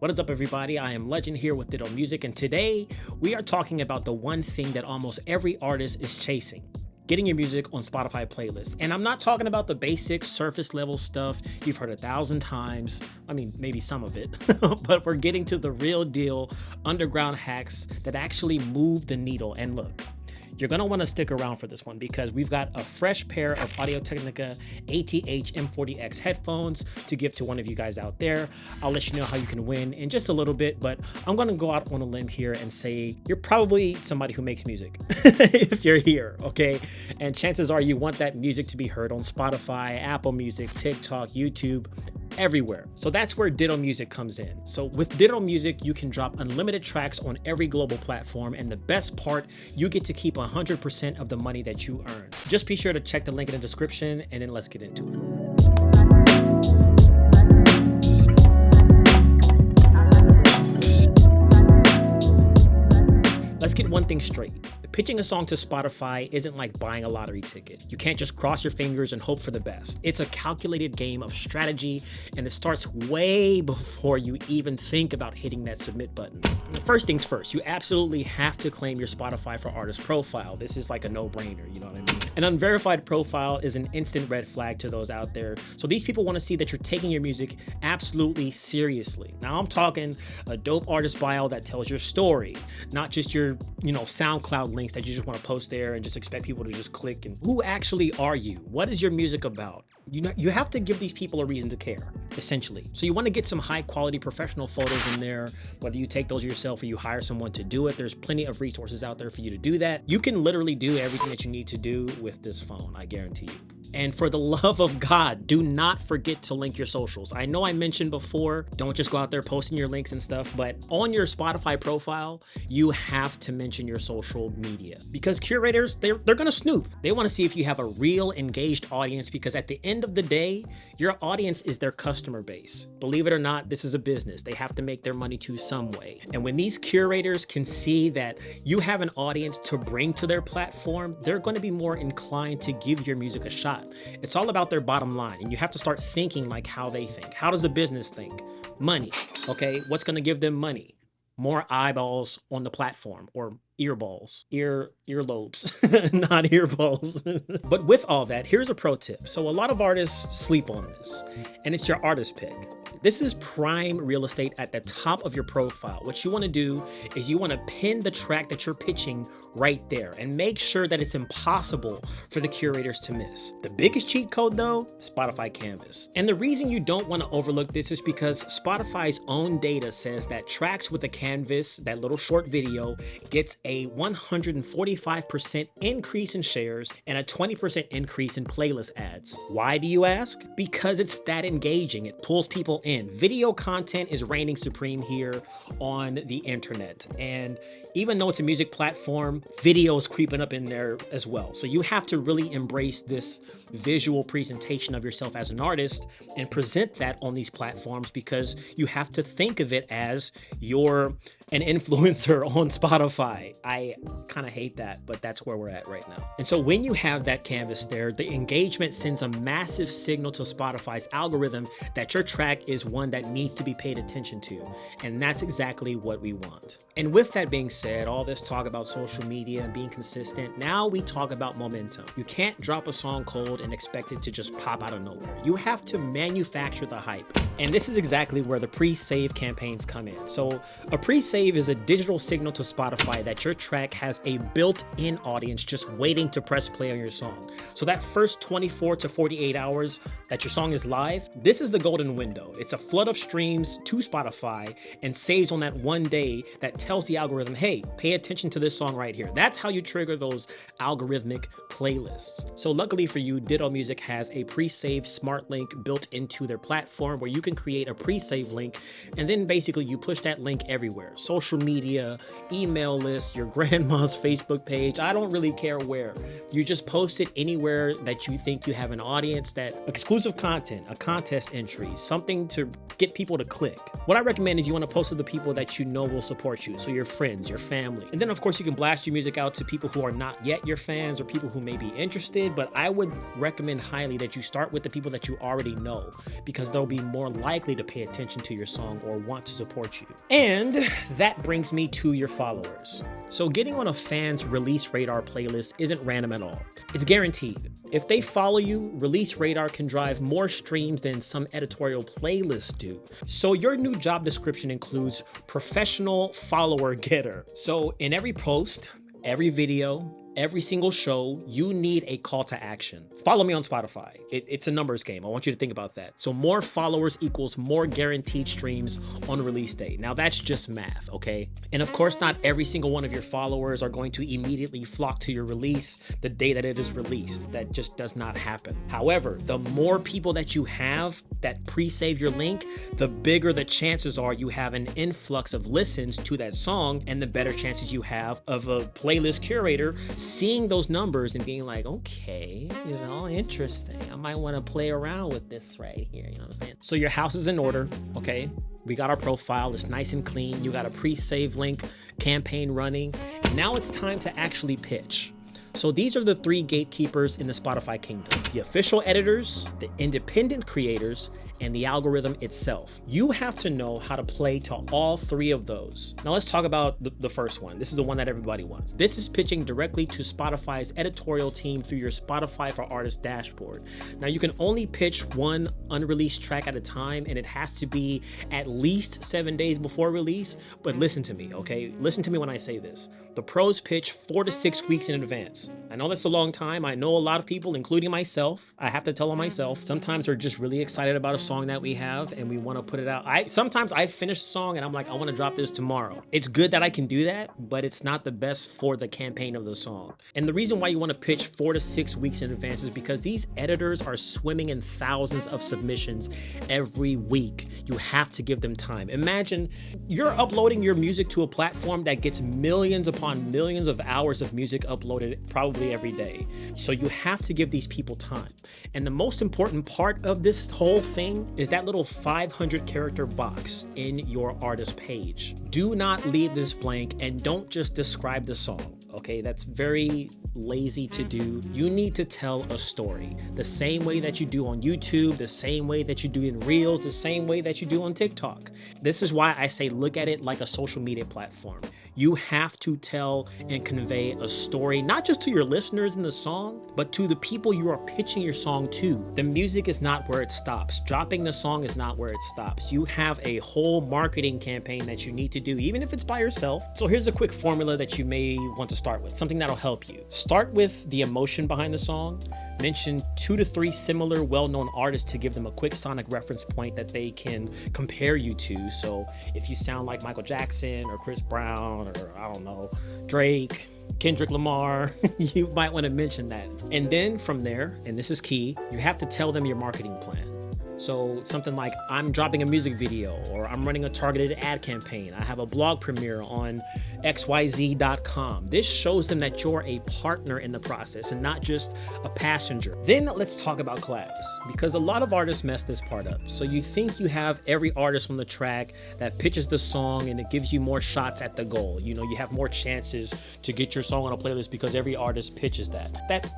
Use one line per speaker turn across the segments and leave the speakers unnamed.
What is up, everybody? I am Legend here with Ditto Music, and today we are talking about the one thing that almost every artist is chasing: getting your music on Spotify playlists. And I'm not talking about the basic surface level stuff you've heard 1,000 times. I mean, maybe some of it, but we're getting to the real deal underground hacks that actually move the needle. And look, you're gonna wanna stick around for this one because we've got a fresh pair of Audio-Technica ATH M40X headphones to give to one of you guys out there. I'll let you know how you can win in just a little bit, but I'm gonna go out on a limb here and say you're probably somebody who makes music if you're here, okay? And chances are you want that music to be heard on Spotify, Apple Music, TikTok, YouTube, everywhere. So that's where Ditto Music comes in. So with Ditto Music, you can drop unlimited tracks on every global platform, and the best part, you get to keep 100% of the money that you earn. Just be sure to check the link in the description, and then let's get into it. Let's get one thing straight. Pitching a song to Spotify isn't like buying a lottery ticket. You can't just cross your fingers and hope for the best. It's a calculated game of strategy, and it starts way before you even think about hitting that submit button. First things first, you absolutely have to claim your Spotify for Artist profile. This is like a no-brainer, you know what I mean? An unverified profile is an instant red flag to those out there. So these people want to see that you're taking your music absolutely seriously. Now I'm talking a dope artist bio that tells your story, not just your, SoundCloud links that you just want to post there and just expect people to just click. And who actually are you? What is your music about? You have to give these people a reason to care, essentially. So you want to get some high quality professional photos in there, whether you take those yourself or you hire someone to do it. There's plenty of resources out there for you to do that. You can literally do everything that you need to do with this phone, I guarantee you. And for the love of God, do not forget to link your socials. I know I mentioned before, don't just go out there posting your links and stuff, but on your Spotify profile, you have to mention your social media because curators, they're gonna snoop. They wanna see if you have a real engaged audience, because at the end of the day, your audience is their customer base. Believe it or not, this is a business. They have to make their money too some way. And when these curators can see that you have an audience to bring to their platform, they're gonna be more inclined to give your music a shot. It's all about their bottom line, and you have to start thinking like how they think. How does a business think? Money, okay? What's gonna give them money? More eyeballs on the platform, or earballs, earlobes, not earballs. But with all that, here's a pro tip. So a lot of artists sleep on this, and it's your artist pick. This is prime real estate at the top of your profile. What you want to do is you want to pin the track that you're pitching right there and make sure that it's impossible for the curators to miss. The biggest cheat code though, Spotify Canvas. And the reason you don't want to overlook this is because Spotify's own data says that tracks with a canvas, that little short video, gets a 145% increase in shares and a 20% increase in playlist ads. Why do you ask? Because it's that engaging. It pulls people in. Video content is reigning supreme here on the internet. And even though it's a music platform, video is creeping up in there as well. So you have to really embrace this visual presentation of yourself as an artist and present that on these platforms, because you have to think of it as you're an influencer on Spotify. I kind of hate that, but that's where we're at right now. And so when you have that canvas there, the engagement sends a massive signal to Spotify's algorithm that your track is one that needs to be paid attention to. And that's exactly what we want. And with that being said, all this talk about social media and being consistent, now we talk about momentum. You can't drop a song cold and expect it to just pop out of nowhere. You have to manufacture the hype. And this is exactly where the pre-save campaigns come in. So a pre-save is a digital signal to Spotify that your track has a built-in audience just waiting to press play on your song. So that first 24 to 48 hours that your song is live, this is the golden window. It's a flood of streams to Spotify and saves on that one day that tells the algorithm, hey, pay attention to this song right here. That's how you trigger those algorithmic playlists. So luckily for you, Ditto Music has a pre-save smart link built into their platform where you can create a pre-save link, and then basically you push that link everywhere. Social media, email list, your grandma's Facebook page, I don't really care where. You just post it anywhere that you think you have an audience, that exclusive content, a contest entry, something to get people to click. What I recommend is you want to post to the people that you know will support you. So your friends, your family. And then of course you can blast your music out to people who are not yet your fans or people who may be interested. But I would recommend highly that you start with the people that you already know, because they'll be more likely to pay attention to your song or want to support you. And that brings me to your followers. So getting on a fan's release radar playlist isn't random at all. It's guaranteed. If they follow you, release radar can drive more streams than some editorial playlists do. So your new job description includes professional follower getter. So in every post, every video, every single show, you need a call to action. Follow me on Spotify. It's a numbers game. I want you to think about that. So more followers equals more guaranteed streams on release day. Now that's just math, okay? And of course, not every single one of your followers are going to immediately flock to your release the day that it is released. That just does not happen. However, the more people that you have that pre-save your link, the bigger the chances are you have an influx of listens to that song, and the better chances you have of a playlist curator seeing those numbers and being like, okay, interesting. I might want to play around with this right here. You know what I'm saying? So your house is in order. Okay. We got our profile. It's nice and clean. You got a pre-save link campaign running. Now it's time to actually pitch. So these are the three gatekeepers in the Spotify kingdom: the official editors, the independent creators, and the algorithm itself. You have to know how to play to all three of those. Now let's talk about the first one. This is the one that everybody wants. This is pitching directly to Spotify's editorial team through your Spotify for Artists dashboard. Now you can only pitch one unreleased track at a time, and it has to be at least 7 days before release. But listen to me, okay? Listen to me when I say this. The pros pitch 4 to 6 weeks in advance. I know that's a long time. I know a lot of people, including myself, I have to tell on myself, sometimes we're just really excited about a song that we have and we want to put it out. Sometimes I finish a song and I'm like, I want to drop this tomorrow. It's good that I can do that, but it's not the best for the campaign of the song. And the reason why you want to pitch 4 to 6 weeks in advance is because these editors are swimming in thousands of submissions every week. You have to give them time. Imagine you're uploading your music to a platform that gets millions upon millions of hours of music uploaded probably every day. So you have to give these people time. And the most important part of this whole thing is that little 500 character box in your artist page. Do not leave this blank, and don't just describe the song. Okay, that's very lazy to do. You need to tell a story the same way that you do on YouTube, the same way that you do in Reels, the same way that you do on TikTok. This is why I say look at it like a social media platform. You have to tell and convey a story, not just to your listeners in the song, but to the people you are pitching your song to. The music is not where it stops. Dropping the song is not where it stops. You have a whole marketing campaign that you need to do, even if it's by yourself. So here's a quick formula that you may want to start with, something that'll help you. Start with the emotion behind the song. Mention 2 to 3 similar well-known artists to give them a quick sonic reference point that they can compare you to. So if you sound like Michael Jackson or Chris Brown or I don't know, Drake, Kendrick Lamar, you might want to mention that. And then from there, and this is key, you have to tell them your marketing plan. So something like, I'm dropping a music video, or I'm running a targeted ad campaign. I have a blog premiere on xyz.com. This shows them that you're a partner in the process and not just a passenger. Then let's talk about collabs, because a lot of artists mess this part up. So you think you have every artist on the track that pitches the song and it gives you more shots at the goal. You have more chances to get your song on a playlist because every artist pitches that.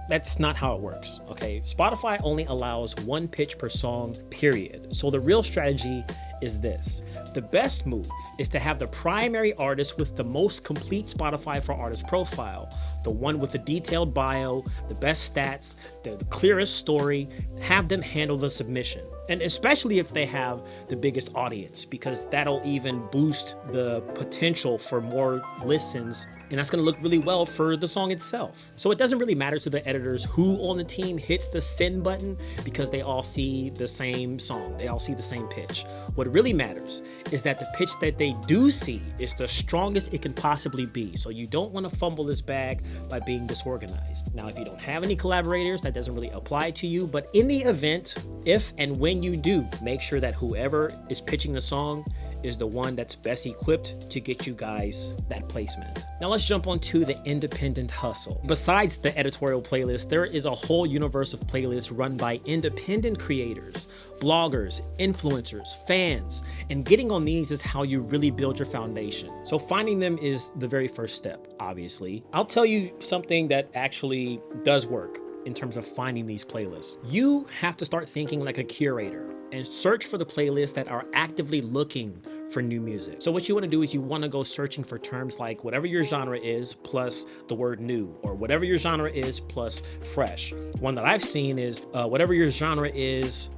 That's not how it works, okay? Spotify only allows one pitch per song, period. So the real strategy is this. The best move is to have the primary artist with the most complete Spotify for Artists profile, the one with the detailed bio, the best stats, the clearest story. Have them handle the submission. And especially if they have the biggest audience, because that'll even boost the potential for more listens, and that's going to look really well for the song itself. So it doesn't really matter to the editors who on the team hits the send button, because they all see the same song. They all see the same pitch. What really matters is that the pitch that they do see is the strongest it can possibly be. So you don't want to fumble this bag by being disorganized. Now, if you don't have any collaborators, that doesn't really apply to you. But in the event, if and when you do, make sure that whoever is pitching the song is the one that's best equipped to get you guys that placement. Now let's jump onto the independent hustle. Besides the editorial playlist, there is a whole universe of playlists run by independent creators. bloggers, influencers, fans, and getting on these is how you really build your foundation. So finding them is the very first step, obviously. I'll tell you something that actually does work in terms of finding these playlists. You have to start thinking like a curator and search for the playlists that are actively looking for new music. So what you want to do is you want to go searching for terms like whatever your genre is plus the word new, or whatever your genre is plus fresh. One that I've seen is whatever your genre is,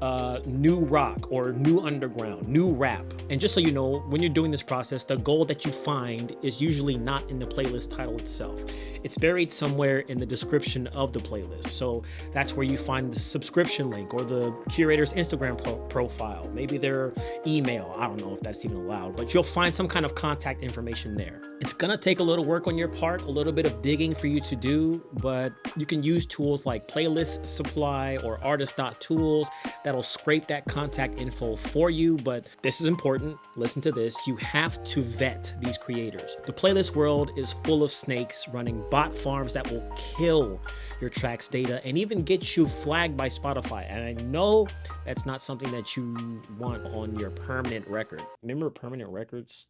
new rock or new underground, new rap. And just so you know, when you're doing this process, the goal that you find is usually not in the playlist title itself. It's buried somewhere in the description of the playlist. So that's where you find the subscription link or the curator's Instagram profile, maybe their email. I don't know if that's even allowed, but you'll find some kind of contact information there. It's gonna take a little work on your part, a little bit of digging for you to do, but you can use tools like Playlist Supply or Artist.tools that'll scrape that contact info for you. But this is important. Listen to this. You have to vet these creators. The playlist world is full of snakes running bot farms that will kill your track's data and even get you flagged by Spotify. And I know that's not something that you want on your permanent record. Remember permanent records?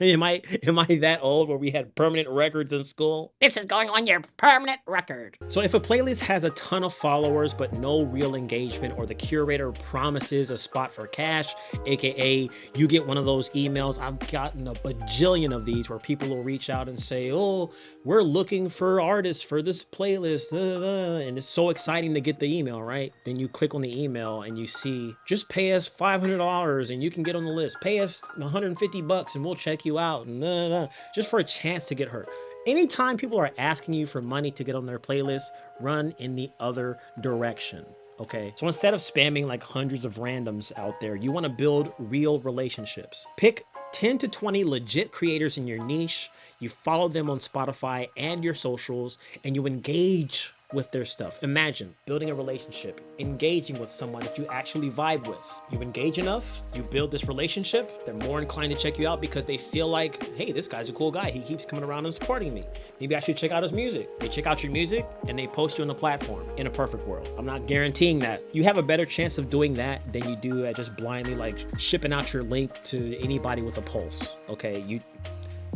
Am I that old where we had permanent records in school?
This is going on your permanent record.
So if a playlist has a ton of followers but no real engagement, or the curator promises a spot for cash, aka you get one of those emails, I've gotten a bajillion of these where people will reach out and say, oh, we're looking for artists for this playlist, and it's so exciting to get the email, right? Then you click on the email and you see, just pay us $500 and you can get on the list. Pay us $150 and we'll check you out, and just for a chance to get hurt. Anytime people are asking you for money to get on their playlist, run in the other direction. Okay, so instead of spamming like hundreds of randoms out there, you want to build real relationships. Pick 10 to 20 legit creators in your niche. You follow them on Spotify and your socials, and you engage with their stuff. Imagine building a relationship, engaging with someone that you actually vibe with. You engage enough, you build this relationship, they're more inclined to check you out because they feel like, hey, this guy's a cool guy. He keeps coming around and supporting me. Maybe I should check out his music. They check out your music and they post you on the platform. In a perfect world, I'm not guaranteeing that. You have a better chance of doing that than you do at just blindly like shipping out your link to anybody with a pulse. Okay,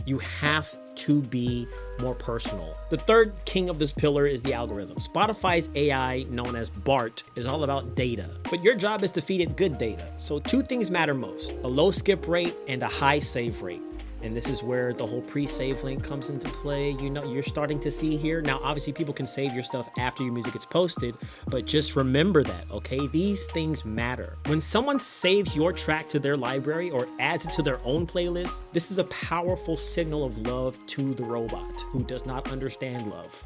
you have to be more personal. The third king of this pillar is the algorithm. Spotify's AI, known as BART, is all about data, but your job is to feed it good data. So two things matter most: a low skip rate and a high save rate. And this is where the whole pre-save link comes into play. You know, you're starting to see here. Now, obviously people can save your stuff after your music gets posted, but just remember that, okay? These things matter. When someone saves your track to their library or adds it to their own playlist, this is a powerful signal of love to the robot who does not understand love.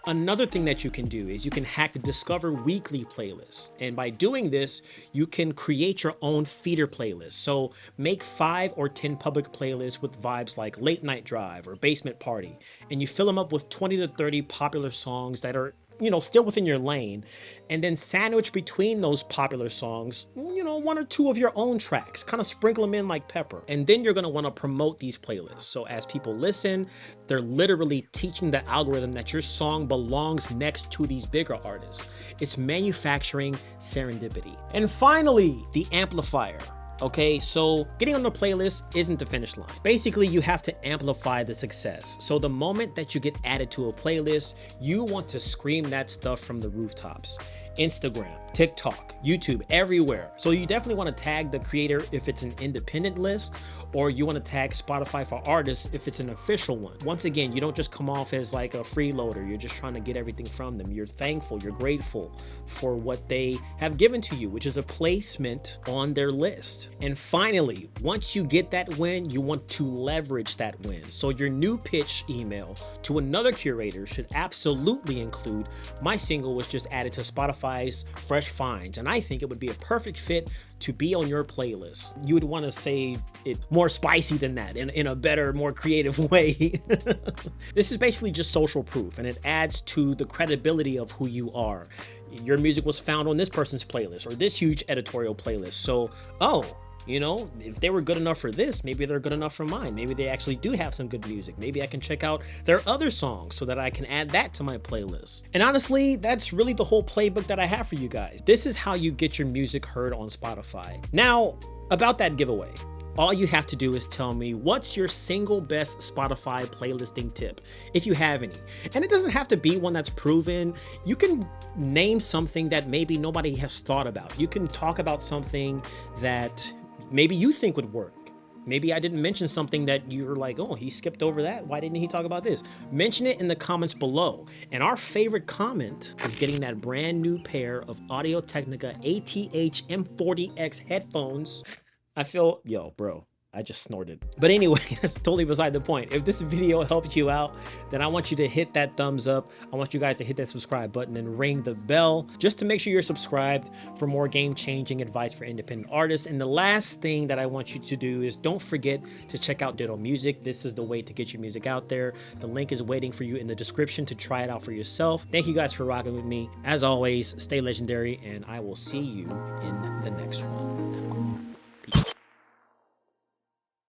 Another thing that you can do is you can hack the Discover Weekly playlist. And by doing this, you can create your own feeder playlist. So make 5 or 10 public playlists with vibes like Late Night Drive or Basement Party. And you fill them up with 20 to 30 popular songs that are, you know, still within your lane, and then sandwich between those popular songs, you know, 1 or 2 of your own tracks, kind of sprinkle them in like pepper. And then you're going to want to promote these playlists. So as people listen, they're literally teaching the algorithm that your song belongs next to these bigger artists. It's manufacturing serendipity. And finally, the amplifier. Okay, so getting on the playlist isn't the finish line. Basically, you have to amplify the success. So the moment that you get added to a playlist, you want to scream that stuff from the rooftops. Instagram, TikTok, YouTube, everywhere. So you definitely want to tag the creator if it's an independent list, or you want to tag Spotify for Artists if it's an official one. Once again, you don't just come off as like a freeloader. You're just trying to get everything from them. You're thankful, you're grateful for what they have given to you, which is a placement on their list. And finally, once you get that win, you want to leverage that win. So your new pitch email to another curator should absolutely include, my single was just added to Spotify's Fresh Finds, and I think it would be a perfect fit to be on your playlist. You would want to say it more spicy than that, in a better, more creative way. This is basically just social proof, and it adds to the credibility of who you are. Your music was found on this person's playlist or this huge editorial playlist. So, oh, You know, if they were good enough for this, maybe they're good enough for mine. Maybe they actually do have some good music. Maybe I can check out their other songs so that I can add that to my playlist. And honestly, that's really the whole playbook that I have for you guys. This is how you get your music heard on Spotify. Now, about that giveaway. All you have to do is tell me what's your single best Spotify playlisting tip, if you have any. And it doesn't have to be one that's proven. You can name something that maybe nobody has thought about. You can talk about something that maybe you think would work. Maybe I didn't mention something that you're like, oh, he skipped over that. Why didn't he talk about this? Mention it in the comments below. And our favorite comment is getting that brand new pair of Audio-Technica ATH M40X headphones. I feel, yo, bro, I just snorted. But anyway, that's totally beside the point. If this video helped you out, then I want you to hit that thumbs up. I want you guys to hit that subscribe button and ring the bell just to make sure you're subscribed for more game-changing advice for independent artists. And the last thing that I want you to do is don't forget to check out Ditto Music. This is the way to get your music out there. The link is waiting for you in the description to try it out for yourself. Thank you guys for rocking with me. As always, stay legendary, and I will see you in the next one.